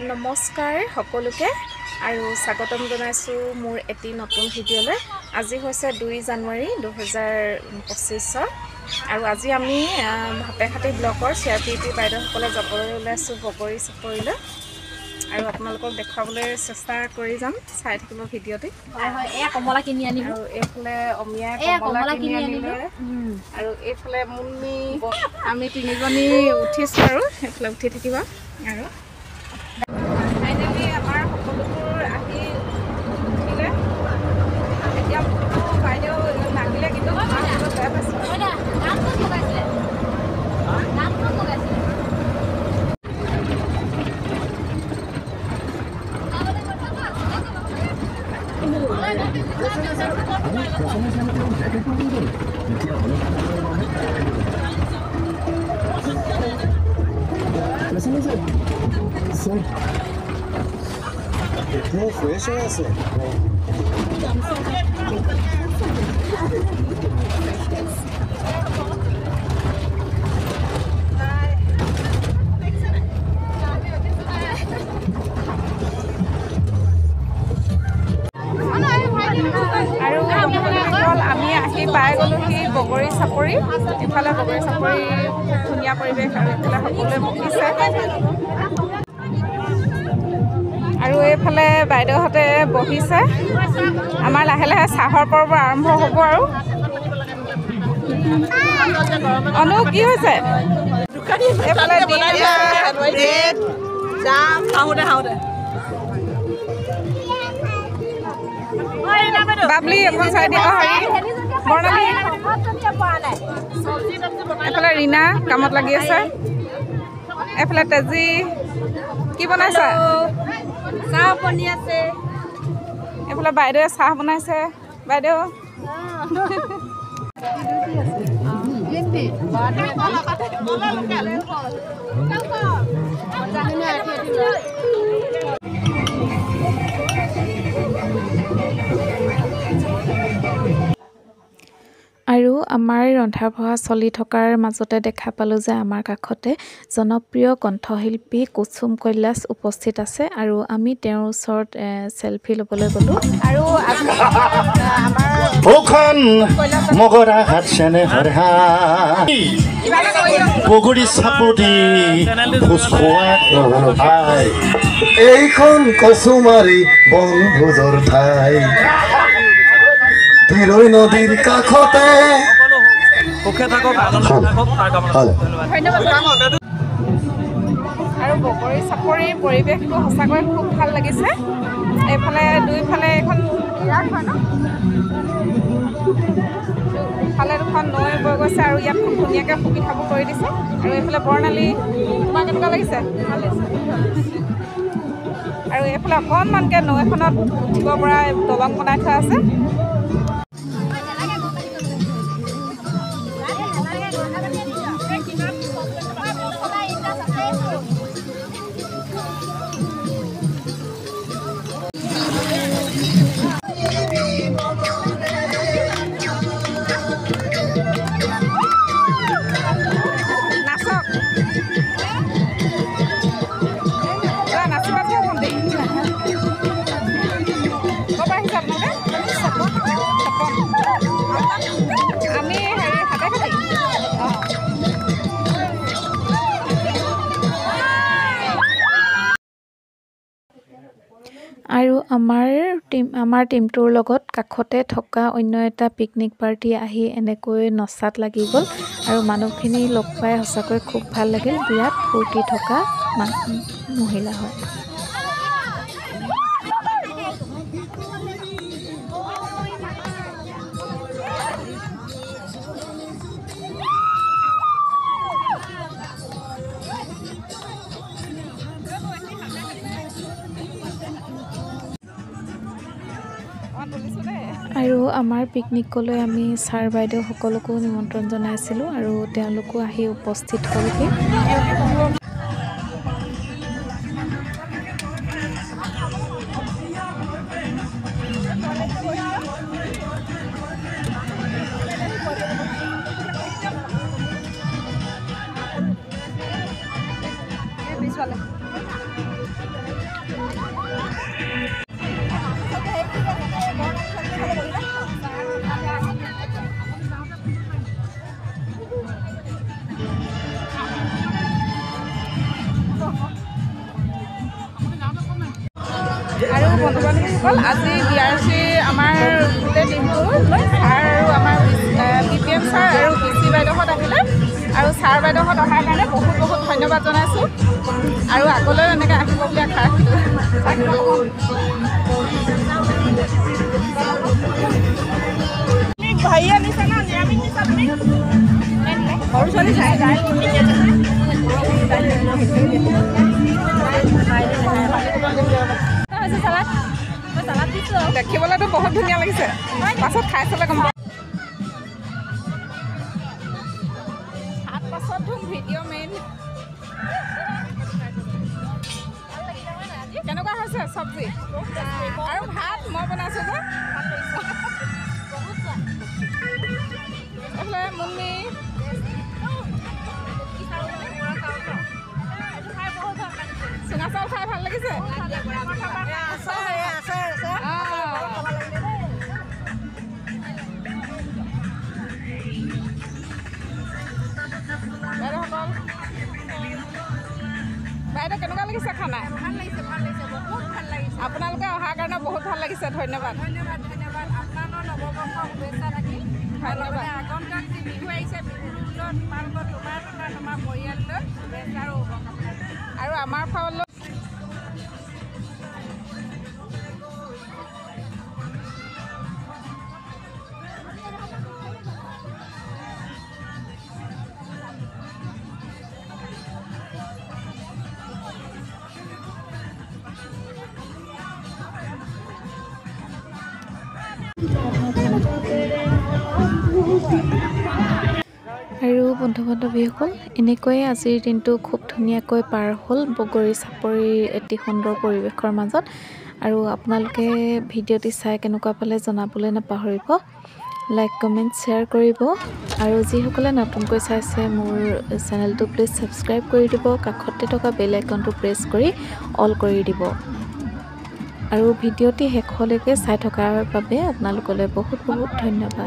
নমস্কাৰ সকলোকে আৰু স্বাগতম জনাইছো মোৰ এটি নতুন ভিডিঅ'লৈ। আজি হৈছে 2 জানুৱাৰী 2025 আৰু আজি আমি হাতেখাতি ব্লকৰ চিআৰপিটি বাইদেউসকলে যাবলৈ ওলাইছোঁ বগৰী চাপৰিলৈ আৰু আপোনালোকক দেখুৱাবলৈ চেষ্টা কৰি যাম। চাই থাকিব ভিডিঅ'টি। কমলা কিনি আনিব আৰু এইফালে অমিয়া কমলা কিনি আনিলে আৰু এইফালে মুন্নি আমি তিনিজনী উঠিছোঁ আৰু এইফালে উঠি থাকিবা আৰু ফাইনেলি আমাৰ সকলোবোৰ আহি উঠিলে। এতিয়া বাইদেউ লাগিলে কিন্তু বেয়া পাইছোঁ। আমি আহি পাই গ'লোহি বগৰী চাপৰি। ইফালে বগৰী চাপৰি ধুনীয়া পৰিৱেশ আৰু এইফালে সকলোৱে বহিছে আৰু এইফালে বাইদেউহঁতে বহিছে। আমাৰ লাহে লাহে চাহৰ পৰ্ব আৰম্ভ হ'ব আৰু অনু কি হৈছে এইফালে বাবলি এখন চাই দিয়া বৰ্ণালী এইফালে ৰীণা কামত লাগি আছে। এইফালে তেজী কি বনাইছা? চাহ বনি আছে। এইফালে বাইদেৱে চাহ বনাইছে। বাইদেউ আৰু আমাৰ ৰন্ধা বঢ়া চলি থকাৰ মাজতে দেখা পালোঁ যে আমাৰ কাষতে জনপ্ৰিয় কণ্ঠশিল্পী কুসুম কৈলাশ উপস্থিত আছে আৰু আমি তেওঁৰ ওচৰত চেলফি ল'বলৈ গ'লোঁ। আৰু মগৰা হাত চেনে বগৰী চাপৰি এইখন কচুমাৰী বনভোজৰ ঠাই তিৰৈ নদীৰ কাষতে। আৰু বগৰী চাপৰিৰ পৰিৱেশটো সঁচাকৈ খুব ভাল লাগিছে। এইফালে দুইফালে এখন ইফালে দুখন নৈ বৈ গৈছে আৰু ইয়াত খুব ধুনীয়াকৈ সুবিধাবোৰ কৰি দিছে। আৰু এইফালে বৰ্ণালী তোমাৰ কেনেকুৱা লাগিছে? ভাল লাগিছে। আৰু এইফালে অকণমানকৈ নৈখনত উঠিব পৰা দলং বনাই থোৱা আছে। আৰু আমাৰ টিমটোৰ লগত কাষতে থকা অন্য এটা পিকনিক পাৰ্টি আহি এনেকৈ নচাত লাগি গ'ল আৰু মানুহখিনি লগ পাই সঁচাকৈ খুব ভাল লাগিল। বিৰাট ফূৰ্তি থকা মহিলা হয়। আৰু আমাৰ পিকনিকলৈ আমি ছাৰ বাইদেউ সকলোকো নিমন্ত্ৰণ জনাইছিলোঁ আৰু তেওঁলোকো আহি উপস্থিত হ'লহি। আৰু বন্ধু বান্ধৱীসকল আজি BRC আমাৰ গোটেই দিনটো লৈ ছাৰ আৰু আমাৰ BPM ছাৰ আৰু BC বাইদেউহঁত আহিলে আৰু ছাৰ বাইদেউহঁত অহাৰ কাৰণে বহুত বহুত ধন্যবাদ জনাইছোঁ আৰু আগলৈও এনেকৈ আহিব বুলি আশা ৰাখিলোঁ ভাই আনিছে না নিৰামিষ নিছা তুমি সৰু ছোৱালী চাই যায় দেখিবলৈতো বহুত ধুনীয়া লাগিছে পাছত খাই চালে গম পাম হাত পাছত ধুম ভিডিঅ' মেইন কেনেকুৱা হৈছে চব্জি আৰু ভাত মই বনাইছোঁ যে এইফালে মুন্নি চুঙা চাউল খাই ভাল লাগিছে বাইদেউ কেনেকুৱা লাগিছে খানা ভাল লাগিছে বহুত ভাল লাগিছে আপোনালোকে অহাৰ কাৰণে বহুত ভাল লাগিছে ধন্যবাদ আপোনালোকৰ নৱবৰ্ষ শুভেচ্ছা থাকিল ধন্যবাদ আগন্তুক যি বিহু আহিছে বিহুৰ তোমাৰ পৰিয়াললৈ শুভেচ্ছা আৰু আমাৰ ফাললৈ আৰু বন্ধু বান্ধৱীসকল এনেকৈয়ে আজিৰ দিনটো খুব ধুনীয়াকৈ পাৰ হ'ল বগৰী চাপৰিৰ এটি সুন্দৰ পৰিৱেশৰ মাজত আৰু আপোনালোকে ভিডিঅ'টি চাই কেনেকুৱা পালে জনাবলৈ নাপাহৰিব লাইক কমেণ্ট শ্বেয়াৰ কৰিব আৰু যিসকলে নতুনকৈ চাইছে মোৰ চেনেলটো প্লিজ ছাবস্ক্ৰাইব কৰি দিব কাষতে থকা বেল আইকনটো প্ৰেছ কৰি অল কৰি দিব আৰু ভিডিঅ'টি শেষলৈকে চাই থকাৰ বাবে আপোনালোকলৈ বহুত বহুত ধন্যবাদ